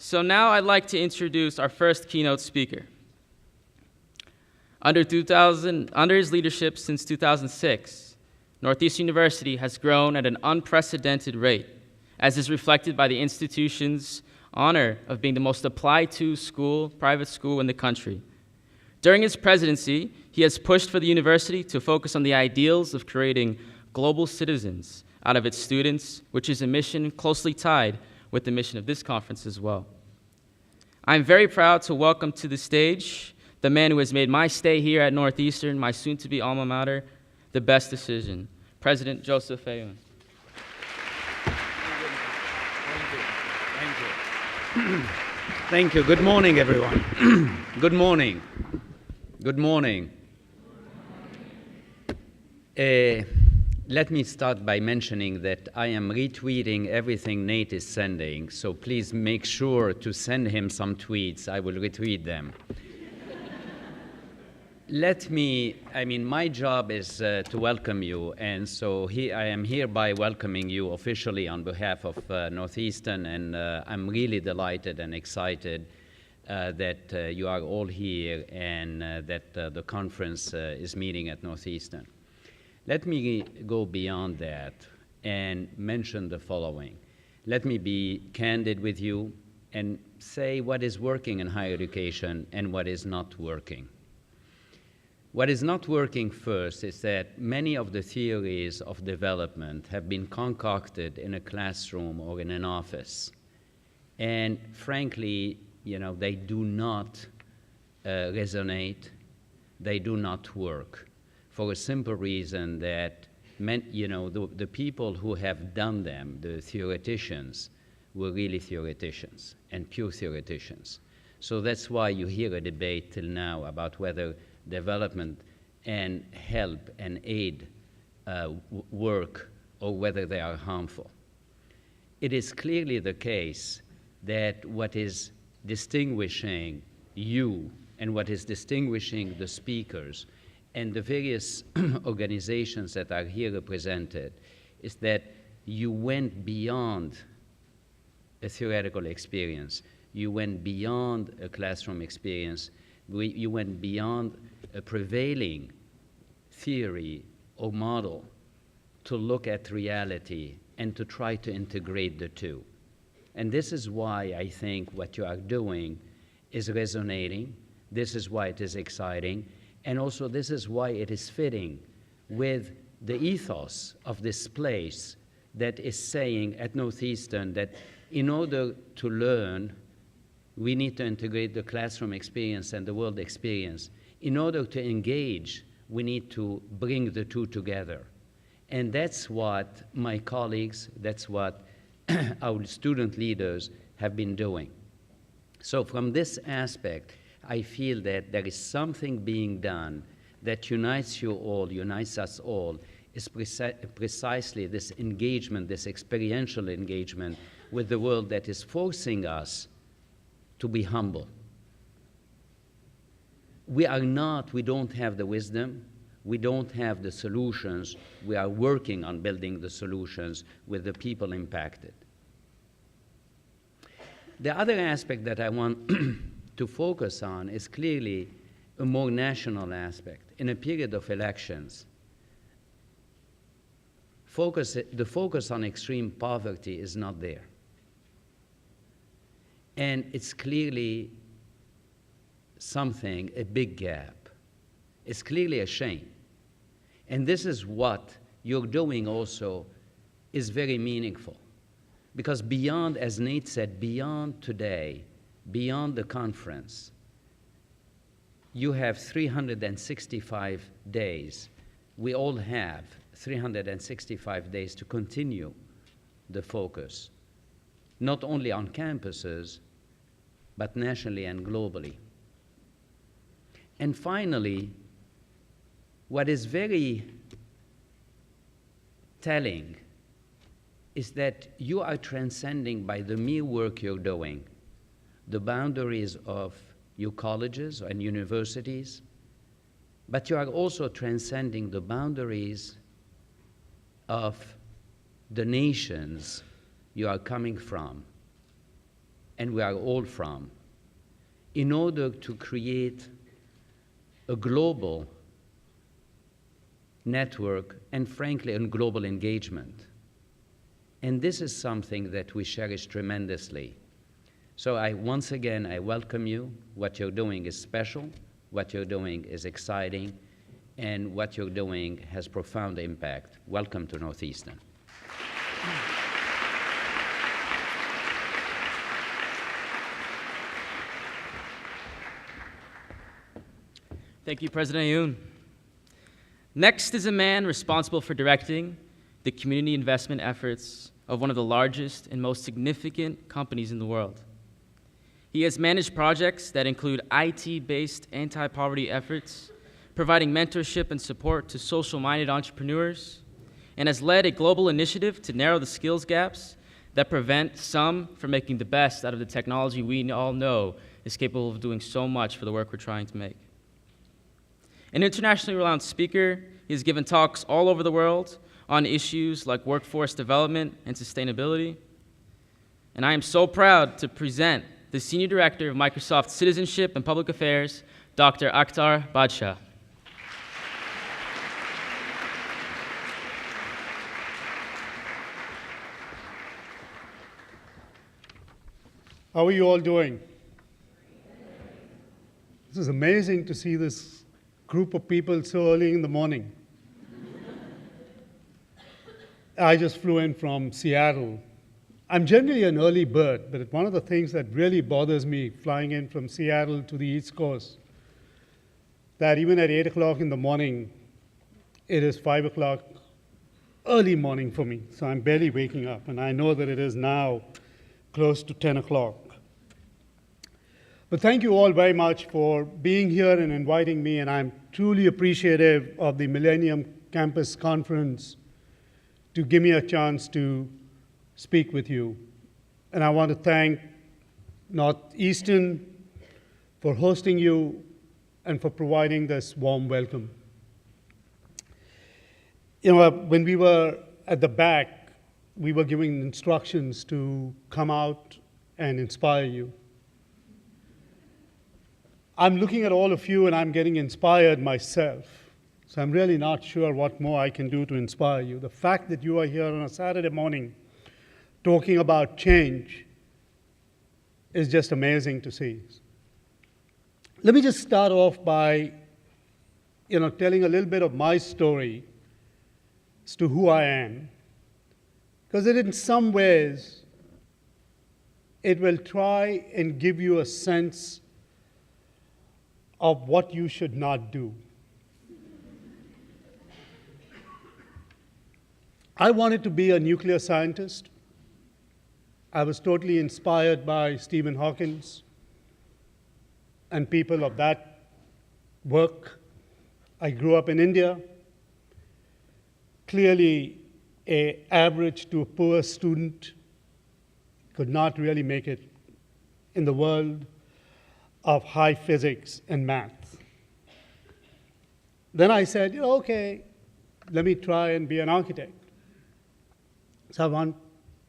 So now I'd like to introduce our first keynote speaker. Under his leadership since 2006, Northeastern University has grown at an unprecedented rate, as is reflected by the institution's honor of being the most applied-to private school in the country. During his presidency, he has pushed for the university to focus on the ideals of creating global citizens out of its students, which is a mission closely tied with the mission of this conference as well. I'm very proud to welcome to the stage the man who has made my stay here at Northeastern, my soon-to-be alma mater, the best decision, President Joseph Aoun. Thank you. Good morning, everyone. Good morning. Good morning. Let me start by mentioning that I am retweeting everything Nate is sending, so please make sure to send him some tweets. I will retweet them. My job is to welcome you, and so I am hereby welcoming you officially on behalf of Northeastern, and I'm really delighted and excited that you are all here and that the conference is meeting at Northeastern. Let me go beyond that and mention the following. Let me be candid with you and say what is working in higher education and what is not working. What is not working first is that many of the theories of development have been concocted in a classroom or in an office. And frankly, they do not resonate, they do not work, for a simple reason that the people who have done them, the theoreticians, were really theoreticians and pure theoreticians. So that's why you hear a debate till now about whether development and help and aid work or whether they are harmful. It is clearly the case that what is distinguishing you and what is distinguishing the speakers and the various organizations that are here represented is that you went beyond a theoretical experience. You went beyond a classroom experience. You went beyond a prevailing theory or model to look at reality and to try to integrate the two. And this is why I think what you are doing is resonating. This is why it is exciting. And also this is why it is fitting with the ethos of this place that is saying at Northeastern that in order to learn, we need to integrate the classroom experience and the world experience. In order to engage, we need to bring the two together. And that's what my colleagues, that's what our student leaders have been doing. So from this aspect, I feel that there is something being done that unites you all, unites us all, is precisely this engagement, this experiential engagement with the world that is forcing us to be humble. We don't have the wisdom, we don't have the solutions. We are working on building the solutions with the people impacted. The other aspect that I want to focus on is clearly a more national aspect. In a period of elections, the focus on extreme poverty is not there. And it's clearly a big gap. It's clearly a shame. And this is what you're doing also is very meaningful. Because beyond, as Nate said, beyond today, beyond the conference, you have 365 days. We all have 365 days to continue the focus, not only on campuses, but nationally and globally. And finally, what is very telling is that you are transcending by the mere work you're doing the boundaries of your colleges and universities, but you are also transcending the boundaries of the nations you are coming from and we are all from, in order to create a global network and, frankly, a global engagement. And this is something that we cherish tremendously. So once again, I welcome you. What you're doing is special. What you're doing is exciting. And what you're doing has profound impact. Welcome to Northeastern. Thank you, President Ayoun. Next is a man responsible for directing the community investment efforts of one of the largest and most significant companies in the world. He has managed projects that include IT-based anti-poverty efforts, providing mentorship and support to social-minded entrepreneurs, and has led a global initiative to narrow the skills gaps that prevent some from making the best out of the technology we all know is capable of doing so much for the work we're trying to make. An internationally renowned speaker, he has given talks all over the world on issues like workforce development and sustainability. And I am so proud to present the Senior Director of Microsoft Citizenship and Public Affairs, Dr. Akhtar Badshah. How are you all doing? This is amazing to see this group of people so early in the morning. I just flew in from Seattle. I'm generally an early bird, but one of the things that really bothers me flying in from Seattle to the East Coast, that even at 8 o'clock in the morning, it is 5 o'clock early morning for me. So I'm barely waking up, and I know that it is now close to 10 o'clock. But thank you all very much for being here and inviting me, and I'm truly appreciative of the Millennium Campus Conference to give me a chance to speak with you. And I want to thank Northeastern for hosting you and for providing this warm welcome. You know, when we were at the back, we were giving instructions to come out and inspire you. I'm looking at all of you and I'm getting inspired myself. So I'm really not sure what more I can do to inspire you. The fact that you are here on a Saturday morning talking about change is just amazing to see. Let me just start off by telling a little bit of my story as to who I am. Because in some ways, it will try and give you a sense of what you should not do. I wanted to be a nuclear scientist. I was totally inspired by Stephen Hawking and people of that work. I grew up in India, clearly an average to a poor student, could not really make it in the world of high physics and math. Then I said, okay, let me try and be an architect. So I went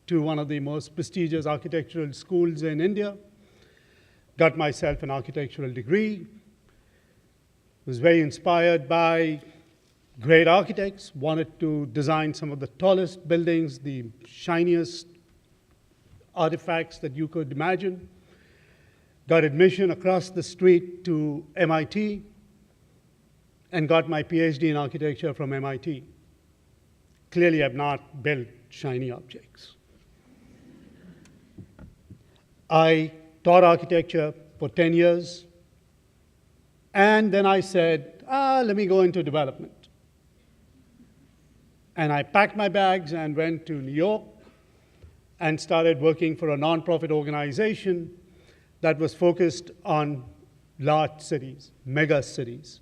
to one of the most prestigious architectural schools in India, got myself an architectural degree, was very inspired by great architects, wanted to design some of the tallest buildings, the shiniest artifacts that you could imagine, got admission across the street to MIT, and got my PhD in architecture from MIT. Clearly, I've not built shiny objects. I taught architecture for 10 years, and then I said, let me go into development. And I packed my bags and went to New York and started working for a nonprofit organization that was focused on large cities, mega cities,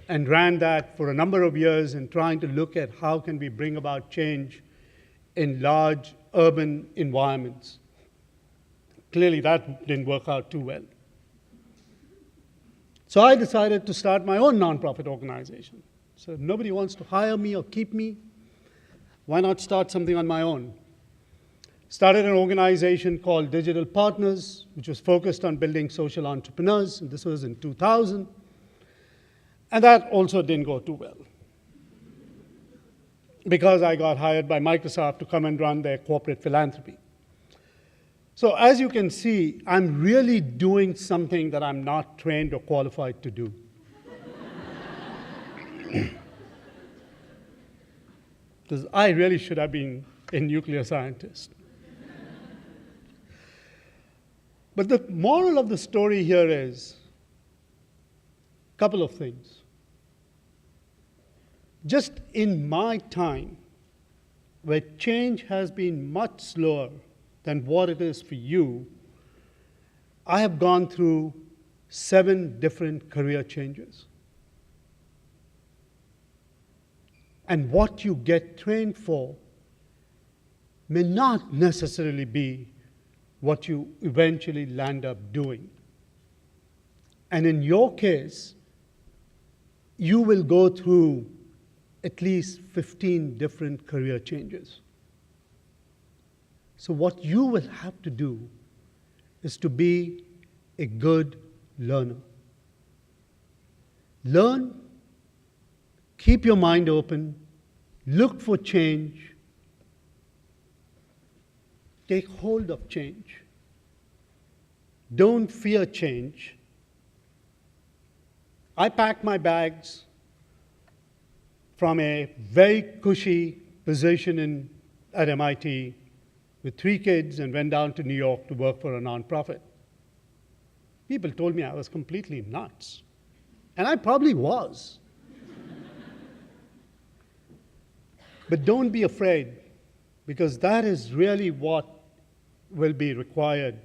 and ran that for a number of years in trying to look at how can we bring about change in large urban environments. Clearly, that didn't work out too well. So I decided to start my own nonprofit organization. So if nobody wants to hire me or keep me, why not start something on my own? Started an organization called Digital Partners, which was focused on building social entrepreneurs, and this was in 2000. And that also didn't go too well, because I got hired by Microsoft to come and run their corporate philanthropy. So as you can see, I'm really doing something that I'm not trained or qualified to do. Because I really should have been a nuclear scientist. But the moral of the story here is a couple of things. Just in my time, where change has been much slower than what it is for you, I have gone through 7 different career changes. And what you get trained for may not necessarily be what you eventually land up doing. And in your case, you will go through at least 15 different career changes. So what you will have to do is to be a good learner. Learn, keep your mind open, look for change, take hold of change. Don't fear change. I packed my bags from a very cushy position at MIT with 3 kids and went down to New York to work for a nonprofit. People told me I was completely nuts. And I probably was. But don't be afraid, because that is really what will be required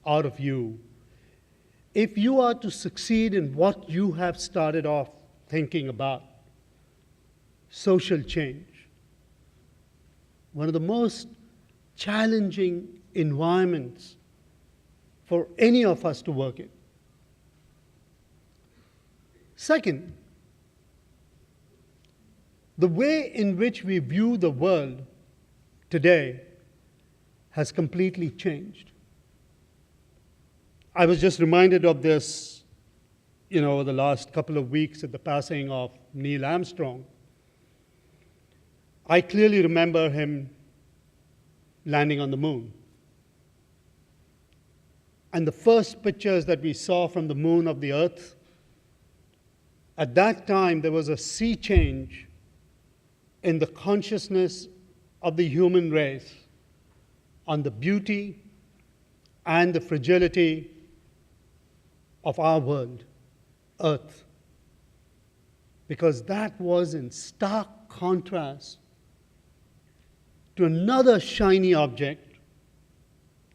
out of you if you are to succeed in what you have started off thinking about, social change. One of the most challenging environments for any of us to work in. Second, the way in which we view the world today has completely changed. I was just reminded of this, over the last couple of weeks at the passing of Neil Armstrong. I clearly remember him landing on the moon. And the first pictures that we saw from the moon of the Earth, at that time there was a sea change in the consciousness of the human race on the beauty and the fragility of our world, Earth. Because that was in stark contrast to another shiny object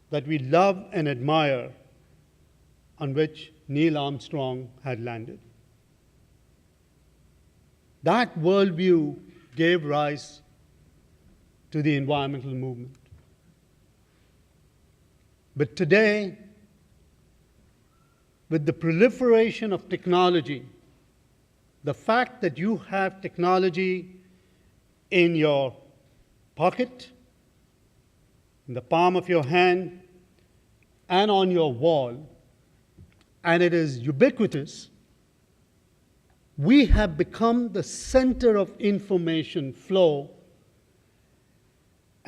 that we love and admire, on which Neil Armstrong had landed. That worldview gave rise to the environmental movement. But today, with the proliferation of technology, the fact that you have technology in your pocket, in the palm of your hand, and on your wall, and it is ubiquitous, we have become the center of information flow,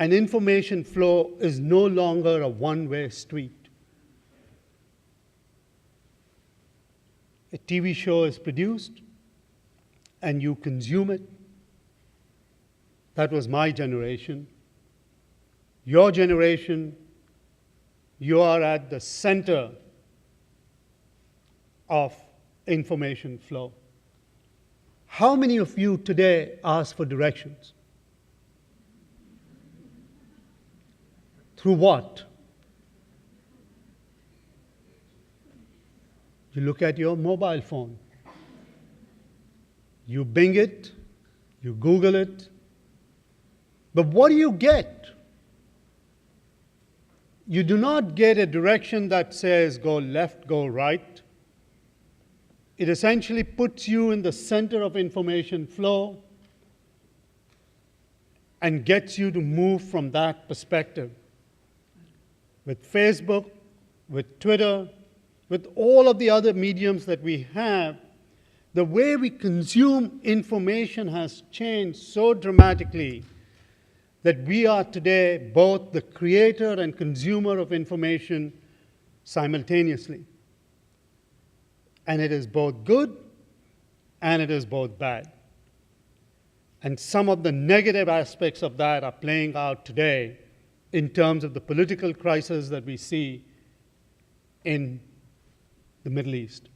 and information flow is no longer a one-way street. A TV show is produced, and you consume it. That was my generation. Your generation, you are at the center of information flow. How many of you today ask for directions? Through what? You look at your mobile phone. You Bing it, you Google it. But what do you get? You do not get a direction that says go left, go right. It essentially puts you in the center of information flow and gets you to move from that perspective. with Facebook, with Twitter, with all of the other mediums that we have, the way we consume information has changed so dramatically that we are today both the creator and consumer of information simultaneously. And it is both good and it is both bad. And some of the negative aspects of that are playing out today in terms of the political crisis that we see in the Middle East.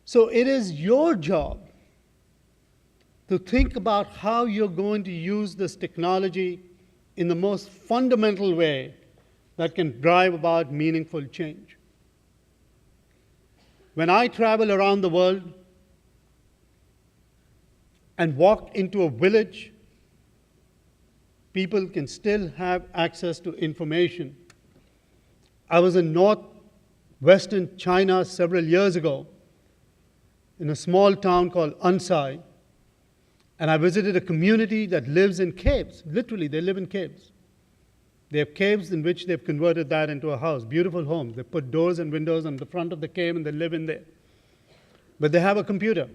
So it is your job to think about how you're going to use this technology in the most fundamental way that can drive about meaningful change. When I travel around the world and walk into a village, people can still have access to information. I was in northwestern China several years ago in a small town called Ansai, and I visited a community that lives in caves. Literally, they live in caves. They have caves in which they've converted that into a house, beautiful homes. They put doors and windows on the front of the cave and they live in there. But they have a computer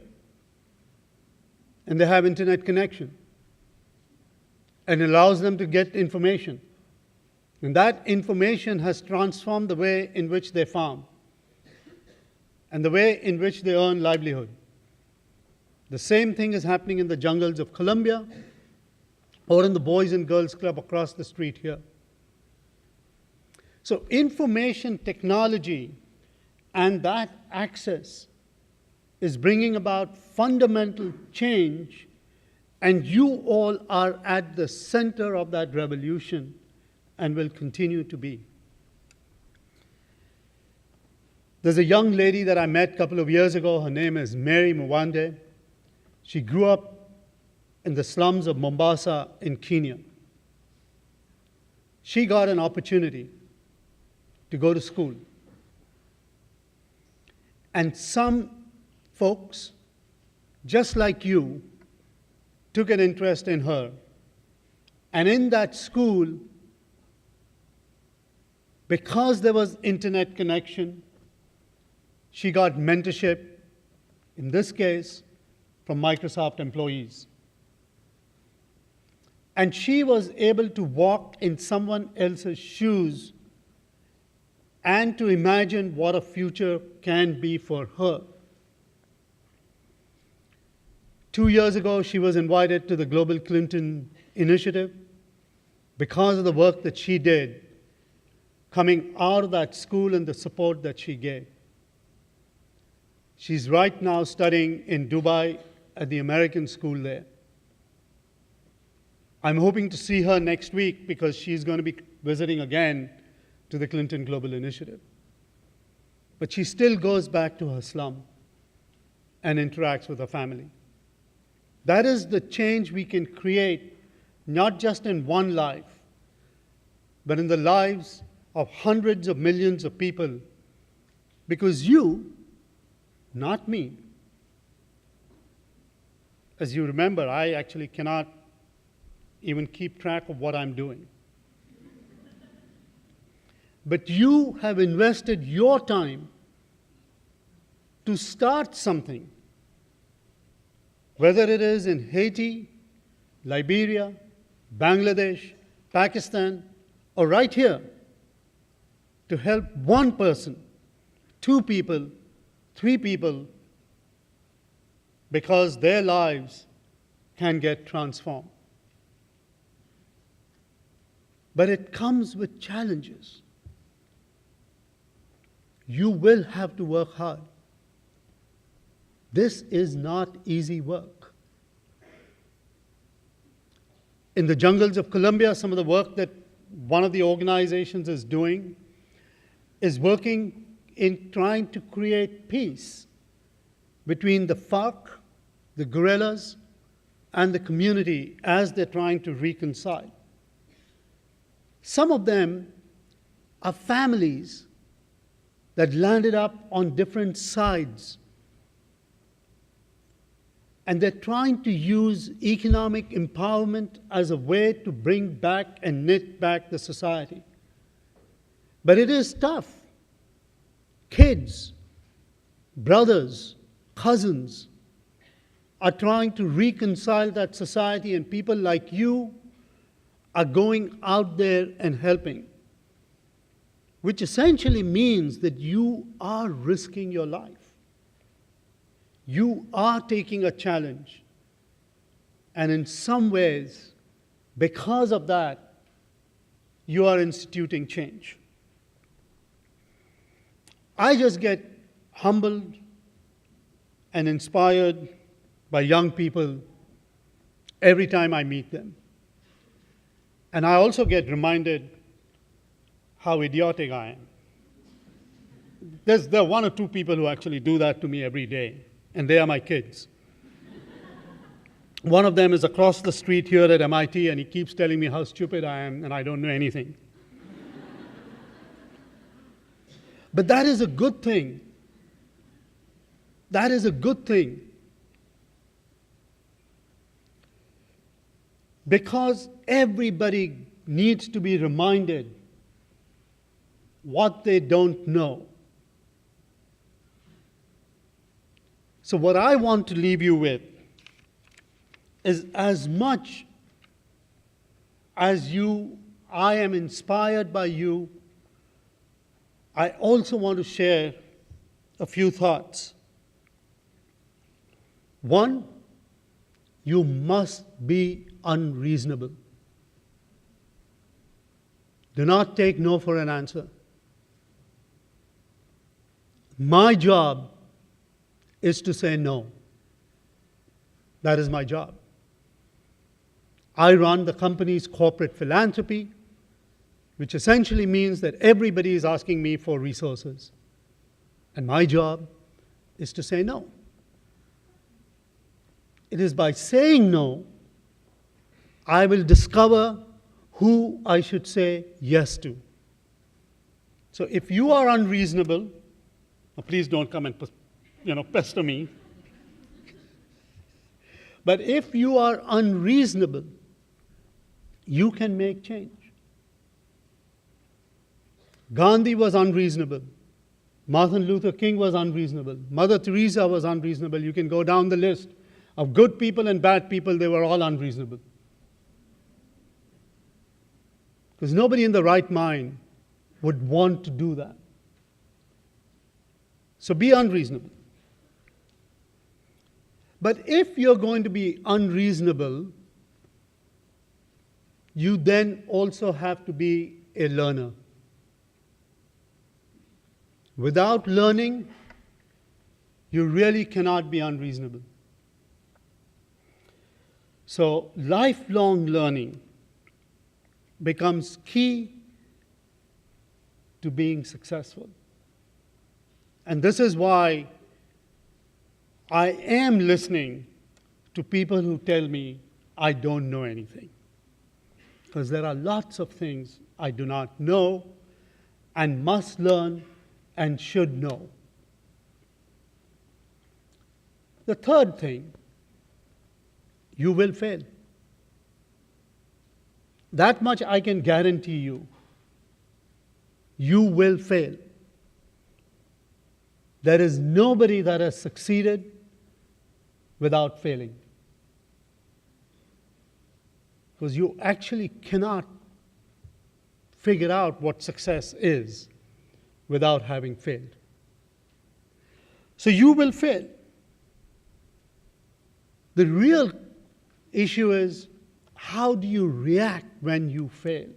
and they have internet connection, and it allows them to get information. And that information has transformed the way in which they farm and the way in which they earn livelihood. The same thing is happening in the jungles of Colombia or in the Boys and Girls Club across the street here. So information technology and that access is bringing about fundamental change, and you all are at the center of that revolution and will continue to be. There's a young lady that I met a couple of years ago. Her name is Mary Mwande. She grew up in the slums of Mombasa in Kenya. She got an opportunity to go to school. And some folks, just like you, took an interest in her. And in that school, because there was internet connection, she got mentorship, in this case, from Microsoft employees. And she was able to walk in someone else's shoes and to imagine what a future can be for her. 2 years ago, she was invited to the Global Clinton Initiative because of the work that she did coming out of that school and the support that she gave. She's right now studying in Dubai at the American school there. I'm hoping to see her next week because she's going to be visiting again to the Clinton Global Initiative. But she still goes back to her slum and interacts with her family. That is the change we can create, not just in one life, but in the lives of hundreds of millions of people, because you, not me. As you remember, I actually cannot even keep track of what I'm doing. But you have invested your time to start something, whether it is in Haiti, Liberia, Bangladesh, Pakistan, or right here, to help one person, 2 people, 3 people, because their lives can get transformed. But it comes with challenges. You will have to work hard. This is not easy work. In the jungles of Colombia, some of the work that one of the organizations is doing is working in trying to create peace between the FARC, the guerrillas, and the community as they're trying to reconcile. Some of them are families that landed up on different sides And they're trying to use economic empowerment as a way to bring back and knit back the society. But it is tough. Kids, brothers, cousins are trying to reconcile that society, and people like you are going out there and helping, which essentially means that you are risking your life. You are taking a challenge. And in some ways, because of that, you are instituting change. I just get humbled and inspired by young people every time I meet them. And I also get reminded how idiotic I am. There are one or two people who actually do that to me every day, and they are my kids. One of them is across the street here at MIT, and he keeps telling me how stupid I am, and I don't know anything. But that is a good thing. That is a good thing. Because everybody needs to be reminded what they don't know. So what I want to leave you with is, as much as I am inspired by you, I also want to share a few thoughts. One, you must be unreasonable. Do not take no for an answer. My job is to say no. That is my job. I run the company's corporate philanthropy, which essentially means that everybody is asking me for resources. And my job is to say no. It is by saying no, I will discover who I should say yes to. So if you are unreasonable, please don't come and pester me. But if you are unreasonable, you can make change. Gandhi was unreasonable. Martin Luther King was unreasonable. Mother Teresa was unreasonable. You can go down the list of good people and bad people, they were all unreasonable. Because nobody in the right mind would want to do that. So be unreasonable. But if you're going to be unreasonable, you then also have to be a learner. Without learning, you really cannot be unreasonable. So lifelong learning becomes key to being successful. And this is why I am listening to people who tell me I don't know anything. Because there are lots of things I do not know and must learn and should know. The third thing, you will fail. That much I can guarantee you. You will fail. There is nobody that has succeeded without failing. Because you actually cannot figure out what success is without having failed. So you will fail. The real issue is, how do you react when you fail?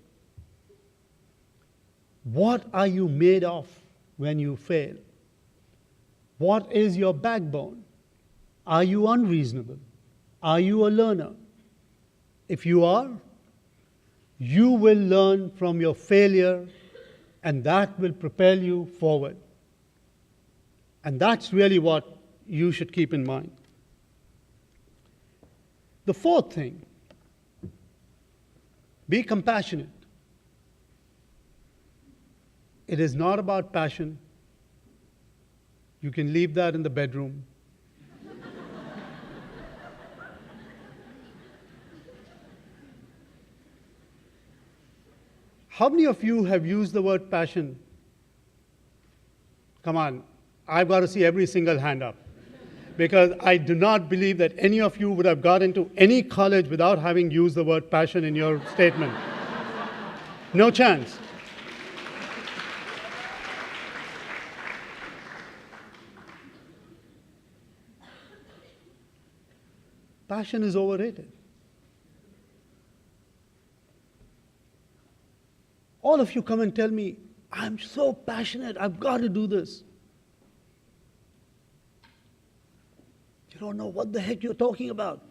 What are you made of when you fail? What is your backbone? Are you unreasonable? Are you a learner? If you are, you will learn from your failure, and that will propel you forward. And that's really what you should keep in mind. The fourth thing, be compassionate. It is not about passion. You can leave that in the bedroom. How many of you have used the word passion? Come on, I've got to see every single hand up. Because I do not believe that any of you would have got into any college without having used the word passion in your statement. No chance. Passion is overrated. All of you come and tell me, I'm so passionate, I've got to do this. You don't know what the heck you're talking about.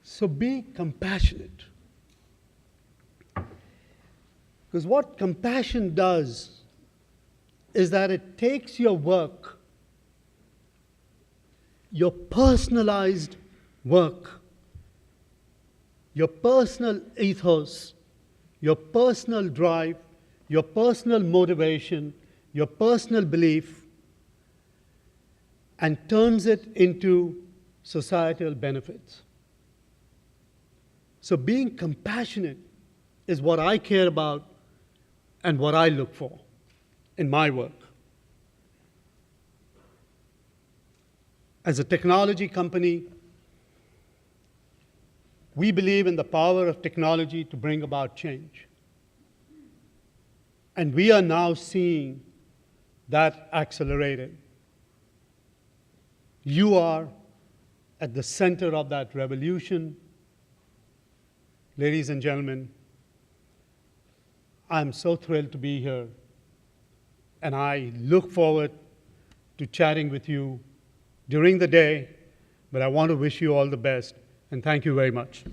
So be compassionate. Because what compassion does is that it takes your work, your personalized work, your personal ethos, your personal drive, your personal motivation, your personal belief, and turns it into societal benefits. So being compassionate is what I care about and what I look for in my work. As a technology company, we believe in the power of technology to bring about change. And we are now seeing that accelerated. You are at the center of that revolution. Ladies and gentlemen, I'm so thrilled to be here, and I look forward to chatting with you during the day, but I want to wish you all the best, and thank you very much.